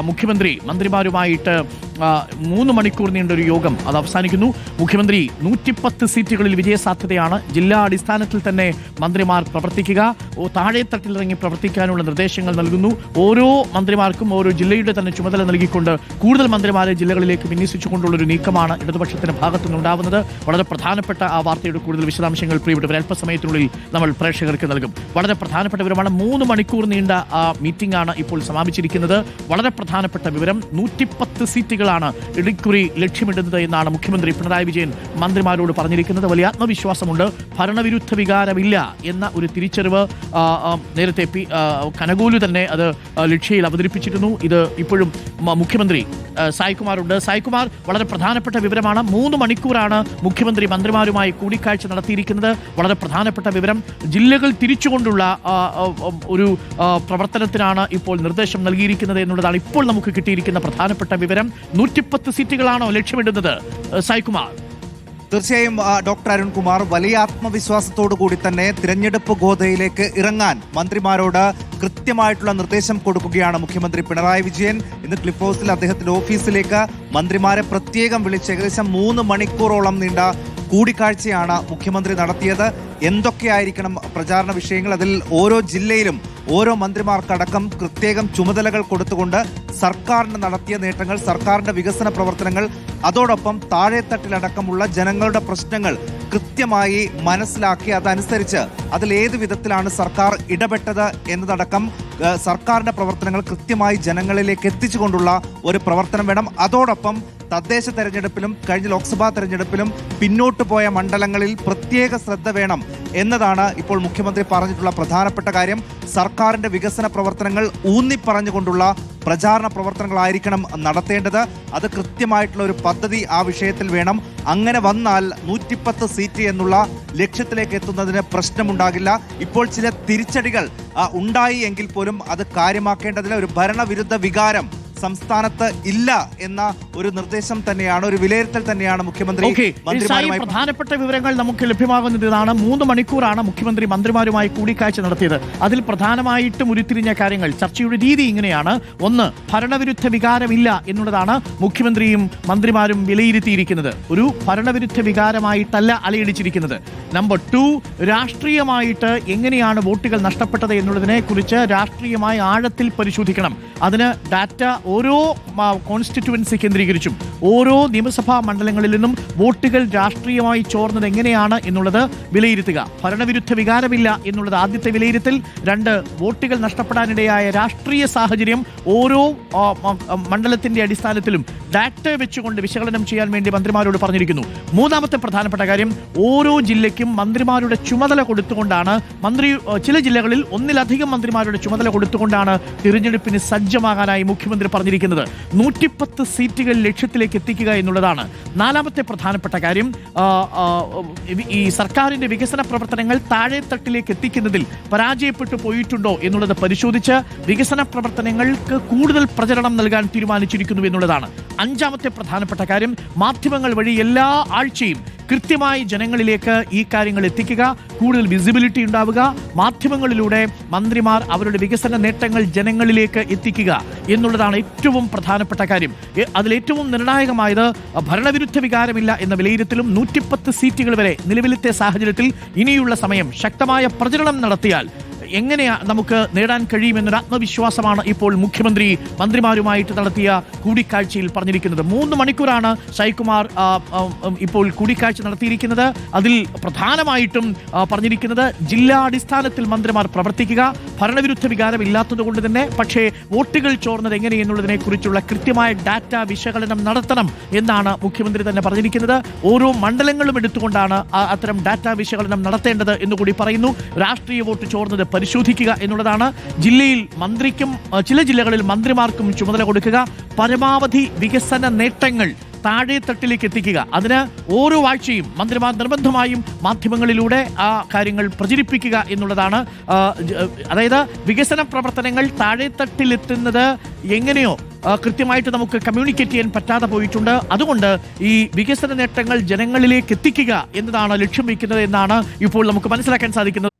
മുഖ്യമന്ത്രി മന്ത്രിമാരുമായിട്ട് 3 മണിക്കൂർ നീണ്ടൊരു യോഗം അത് അവസാനിക്കുന്നു. മുഖ്യമന്ത്രി 110 സീറ്റുകളിൽ വിജയസാധ്യതയാണ്. ജില്ലാ അടിസ്ഥാനത്തിൽ തന്നെ മന്ത്രിമാർ പ്രവർത്തിക്കുക, താഴെത്തട്ടിലിറങ്ങി പ്രവർത്തിക്കാനുള്ള നിർദ്ദേശങ്ങൾ നൽകുന്നു. ഓരോ മന്ത്രിമാർക്കും ഓരോ ജില്ലയുടെ തന്നെ ചുമതല നൽകിക്കൊണ്ട് കൂടുതൽ മന്ത്രിമാരെ ജില്ലകളിലേക്ക് വിന്യസിച്ചുകൊണ്ടുള്ളൊരു നീക്കമാണ് ഇടതുപക്ഷത്തിന്റെ ഭാഗത്തുനിന്നുണ്ടാവുന്നത്. വളരെ പ്രധാനപ്പെട്ട ആ വാർത്തയുടെ കൂടുതൽ വിശദാംശങ്ങൾ പ്രിയപ്പെട്ടവർ അല്പസമയത്തിനുള്ളിൽ നമ്മൾ പ്രേക്ഷകർക്ക് നൽകും. വളരെ പ്രധാനപ്പെട്ട വിവരമാണ്. 3 മണിക്കൂർ നീണ്ട മീറ്റിംഗ് ആണ് ഇപ്പോൾ സമാപിച്ചിരിക്കുന്നത്. വളരെ പ്രധാനപ്പെട്ട വിവരം, 110 സീറ്റുകളാണ് ഇടിക്കുറി ലക്ഷ്യമിടുന്നത് എന്നാണ് മുഖ്യമന്ത്രി പിണറായി വിജയൻ മന്ത്രിമാരോട് പറഞ്ഞിരിക്കുന്നത്. വലിയ ആത്മവിശ്വാസമുണ്ട്. ഭരണവിരുദ്ധ വികാരമില്ല എന്ന ഒരു തിരിച്ചറിവ് നേരത്തെ കനകോലു തന്നെ അത് ലക്ഷ്യയിൽ അവതരിപ്പിച്ചിരുന്നു. ഇത് ഇപ്പോഴും മുഖ്യമന്ത്രി സായ്കുമാറുണ്ട്. സായ്കുമാർ, വളരെ പ്രധാനപ്പെട്ട വിവരമാണ്. 3 മണിക്കൂറാണ് മുഖ്യമന്ത്രി മന്ത്രിമാരുമായി കൂടിക്കാഴ്ച നടത്തിയിരിക്കുന്നത്. വളരെ പ്രധാനപ്പെട്ട വിവരം, ജില്ലകൾ തിരിച്ചുകൊണ്ടുള്ള ഒരു പ്രവർത്തനത്തിനാണ് ഇപ്പോൾ നിർദ്ദേശം നൽകിയിരിക്കുന്നത് എന്നുള്ളതാണ് ഇപ്പോൾ നമുക്ക് കിട്ടിയിരിക്കുന്ന പ്രധാനപ്പെട്ട വിവരം. 110 സീറ്റുകളാണോ ലക്ഷ്യമിടുന്നത് സായ്കുമാർ? തീർച്ചയായും ഡോക്ടർ അരുൺകുമാർ, വലിയ ആത്മവിശ്വാസത്തോടു കൂടി തന്നെ തിരഞ്ഞെടുപ്പ് ഗോതയിലേക്ക് ഇറങ്ങാൻ മന്ത്രിമാരോട് കൃത്യമായിട്ടുള്ള നിർദ്ദേശം കൊടുക്കുകയാണ് മുഖ്യമന്ത്രി പിണറായി വിജയൻ. ഇന്ന് ക്ലിഫ് ഹൗസിൽ അദ്ദേഹത്തിന്റെ ഓഫീസിലേക്ക് മന്ത്രിമാരെ പ്രത്യേകം വിളിച്ച് ഏകദേശം 3 മണിക്കൂറോളം നീണ്ട കൂടിക്കാഴ്ചയാണ് മുഖ്യമന്ത്രി നടത്തിയത്. എന്തൊക്കെയായിരിക്കണം പ്രചാരണ വിഷയങ്ങൾ, അതിൽ ഓരോ ജില്ലയിലും ഓരോ മന്ത്രിമാർക്കടക്കം പ്രത്യേകം ചുമതലകൾ കൊടുത്തുകൊണ്ട് സർക്കാരിന് നടത്തിയ നേട്ടങ്ങൾ, സർക്കാരിന്റെ വികസന പ്രവർത്തനങ്ങൾ, അതോടൊപ്പം താഴെത്തട്ടിലടക്കമുള്ള ജനങ്ങളുടെ പ്രശ്നങ്ങൾ കൃത്യമായി മനസ്സിലാക്കി അതനുസരിച്ച് അതിൽ ഏത് വിധത്തിലാണ് സർക്കാർ ഇടപെട്ടത് എന്നതടക്കം സർക്കാരിന്റെ പ്രവർത്തനങ്ങൾ കൃത്യമായി ജനങ്ങളിലേക്ക് എത്തിച്ചുകൊണ്ടുള്ള ഒരു പ്രവർത്തനം വേണം. അതോടൊപ്പം തദ്ദേശ തെരഞ്ഞെടുപ്പിലും കഴിഞ്ഞ ലോക്സഭാ തെരഞ്ഞെടുപ്പിലും പിന്നോട്ട് പോയ മണ്ഡലങ്ങളിൽ പ്രത്യേക ശ്രദ്ധ വേണം എന്നതാണ് ഇപ്പോൾ മുഖ്യമന്ത്രി പറഞ്ഞിട്ടുള്ള പ്രധാനപ്പെട്ട കാര്യം. സർക്കാരിന്റെ വികസന പ്രവർത്തനങ്ങൾ ഊന്നിപ്പറഞ്ഞുകൊണ്ടുള്ള പ്രചാരണ പ്രവർത്തനങ്ങളായിരിക്കണം നടത്തേണ്ടത്. അത് കൃത്യമായിട്ടുള്ള ഒരു പദ്ധതി ആ വിഷയത്തിൽ വേണം. അങ്ങനെ വന്നാൽ 110 സീറ്റ് എന്നുള്ള ലക്ഷ്യത്തിലേക്ക് എത്തുന്നതിന് പ്രശ്നമുണ്ടാകില്ല. ഇപ്പോൾ ചില തിരിച്ചടികൾ ഉണ്ടായി എങ്കിൽ പോലും അത് കാര്യമാക്കേണ്ടതിന് ഒരു ഭരണവിരുദ്ധ വികാരം സംസ്ഥാനത്ത് ഇല്ല എന്ന ഒരു നിർദ്ദേശം തന്നെയാണ്, ഒരു വിലയിരുത്തൽ തന്നെയാണ് മുഖ്യമന്ത്രി പ്രധാനപ്പെട്ട വിവരങ്ങൾ നമുക്ക് ലഭ്യമാകുന്നത് ഇതാണ്. 3 മണിക്കൂറാണ് മുഖ്യമന്ത്രി മന്ത്രിമാരുമായി കൂടിക്കാഴ്ച നടത്തിയത്. അതിൽ പ്രധാനമായിട്ടും ഉരുത്തിരിഞ്ഞ കാര്യങ്ങൾ, ചർച്ചയുടെ രീതി ഇങ്ങനെയാണ്. 1, ഭരണവിരുദ്ധ വികാരമില്ല എന്നുള്ളതാണ് മുഖ്യമന്ത്രിയും മന്ത്രിമാരും വിലയിരുത്തിയിരിക്കുന്നത്. ഒരു ഭരണവിരുദ്ധ വികാരമായിട്ടല്ല അലയടിച്ചിരിക്കുന്നത്. നമ്പർ 2, രാഷ്ട്രീയമായിട്ട് എങ്ങനെയാണ് വോട്ടുകൾ നഷ്ടപ്പെട്ടത് എന്നുള്ളതിനെ കുറിച്ച് രാഷ്ട്രീയമായി ആഴത്തിൽ പരിശോധിക്കണം. അതിന് ഡാറ്റ ഓരോ കോൺസ്റ്റിറ്റ്യുവൻസി കേന്ദ്രീകരിച്ചും ഓരോ നിയമസഭാ മണ്ഡലങ്ങളിൽ നിന്നും വോട്ടുകൾ രാഷ്ട്രീയമായി ചോർന്നത് എങ്ങനെയാണ് എന്നുള്ളത് വിലയിരുത്തുക. ഭരണവിരുദ്ധ വികാരമില്ല എന്നുള്ളത് ആദ്യത്തെ വിലയിരുത്തൽ. 2, വോട്ടുകൾ നഷ്ടപ്പെടാനിടയായ രാഷ്ട്രീയ സാഹചര്യം ഓരോ മണ്ഡലത്തിന്റെ അടിസ്ഥാനത്തിലും ഡാറ്റ വെച്ചുകൊണ്ട് വിശകലനം ചെയ്യാൻ വേണ്ടി മന്ത്രിമാരോട് പറഞ്ഞിരിക്കുന്നു. 3ാമത്തെ പ്രധാനപ്പെട്ട കാര്യം, ഓരോ ജില്ലയ്ക്കും മന്ത്രിമാരുടെ ചുമതല കൊടുത്തുകൊണ്ടാണ് ചില ജില്ലകളിൽ ഒന്നിലധികം മന്ത്രിമാരുടെ ചുമതല കൊടുത്തുകൊണ്ടാണ് തിരഞ്ഞെടുപ്പിന് സജ്ജമാകാനായി മുഖ്യമന്ത്രി പറഞ്ഞിരിക്കുന്നത്. 110 സീറ്റുകൾ ലക്ഷ്യത്തിലേക്ക് എത്തിക്കുക എന്നുള്ളതാണ് 4ാമത്തെ പ്രധാനപ്പെട്ട കാര്യം. ഈ സർക്കാരിന്റെ വികസന പ്രവർത്തനങ്ങൾ താഴെത്തട്ടിലേക്ക് എത്തിക്കുന്നതിൽ പരാജയപ്പെട്ടു പോയിട്ടുണ്ടോ എന്നുള്ളത് പരിശോധിച്ച് വികസന പ്രവർത്തനങ്ങൾക്ക് കൂടുതൽ പ്രചരണം നൽകാൻ തീരുമാനിച്ചിരിക്കുന്നു എന്നുള്ളതാണ് 5ാമത്തെ പ്രധാനപ്പെട്ട കാര്യം. മാധ്യമങ്ങൾ വഴി എല്ലാ ആഴ്ചയും കൃത്യമായി ജനങ്ങളിലേക്ക് ഈ കാര്യങ്ങൾ എത്തിക്കുക, കൂടുതൽ വിസിബിലിറ്റി ഉണ്ടാവുക, മാധ്യമങ്ങളിലൂടെ മന്ത്രിമാർ അവരുടെ വികസന നേട്ടങ്ങൾ ജനങ്ങളിലേക്ക് എത്തിക്കുക എന്നുള്ളതാണ് ഏറ്റവും പ്രധാനപ്പെട്ട കാര്യം. അതിലേറ്റവും നിർണായകമായത് ഭരണവിരുദ്ധ വികാരമില്ല എന്ന വിലയിരുത്തലും 110 സീറ്റുകൾ വരെ നിലവിലത്തെ സാഹചര്യത്തിൽ ഇനിയുള്ള സമയം ശക്തമായ പ്രചരണം നടത്തിയാൽ എങ്ങനെയാ നമുക്ക് നേടാൻ കഴിയുമെന്നൊരു ആത്മവിശ്വാസമാണ് ഇപ്പോൾ മുഖ്യമന്ത്രി മന്ത്രിമാരുമായിട്ട് നടത്തിയ കൂടിക്കാഴ്ചയിൽ പറഞ്ഞിരിക്കുന്നത്. 3 മണിക്കൂറാണ് സായ്കുമാർ ഇപ്പോൾ കൂടിക്കാഴ്ച നടത്തിയിരിക്കുന്നത്. അതിൽ പ്രധാനമായിട്ടും പറഞ്ഞിരിക്കുന്നത് ജില്ലാ അടിസ്ഥാനത്തിൽ മന്ത്രിമാർ പ്രവർത്തിക്കുക, ഭരണവിരുദ്ധ വികാരം ഇല്ലാത്തത് കൊണ്ട് തന്നെ പക്ഷേ വോട്ടുകൾ ചോർന്നത് എങ്ങനെയെന്നുള്ളതിനെ കുറിച്ചുള്ള കൃത്യമായ ഡാറ്റ വിശകലനം നടത്തണം എന്നാണ് മുഖ്യമന്ത്രി തന്നെ പറഞ്ഞിരിക്കുന്നത്. ഓരോ മണ്ഡലങ്ങളും എടുത്തുകൊണ്ടാണ് അത്തരം ഡാറ്റ വിശകലനം നടത്തേണ്ടത് എന്നുകൂടി പറയുന്നു. രാഷ്ട്രീയ വോട്ട് ചോർന്നത് പരിശോധിക്കുക എന്നുള്ളതാണ്. ജില്ലയിൽ മന്ത്രിക്കും ചില ജില്ലകളിൽ മന്ത്രിമാർക്കും ചുമതല കൊടുക്കുക. പരമാവധി വികസന നേട്ടങ്ങൾ താഴെത്തട്ടിലേക്ക് എത്തിക്കുക. അതിന് ഓരോ ആഴ്ചയും മന്ത്രിമാർ നിർബന്ധമായും മാധ്യമങ്ങളിലൂടെ ആ കാര്യങ്ങൾ പ്രചരിപ്പിക്കുക എന്നുള്ളതാണ്. അതായത് വികസന പ്രവർത്തനങ്ങൾ താഴെത്തട്ടിലെത്തുന്നത് എങ്ങനെയോ കൃത്യമായിട്ട് നമുക്ക് കമ്മ്യൂണിക്കേറ്റ് ചെയ്യാൻ പറ്റാതെ പോയിട്ടുണ്ട്. അതുകൊണ്ട് ഈ വികസന നേട്ടങ്ങൾ ജനങ്ങളിലേക്ക് എത്തിക്കുക എന്നതാണ് ലക്ഷ്യം വയ്ക്കുന്നത് എന്നാണ് ഇപ്പോൾ നമുക്ക് മനസ്സിലാക്കാൻ സാധിക്കുന്നത്.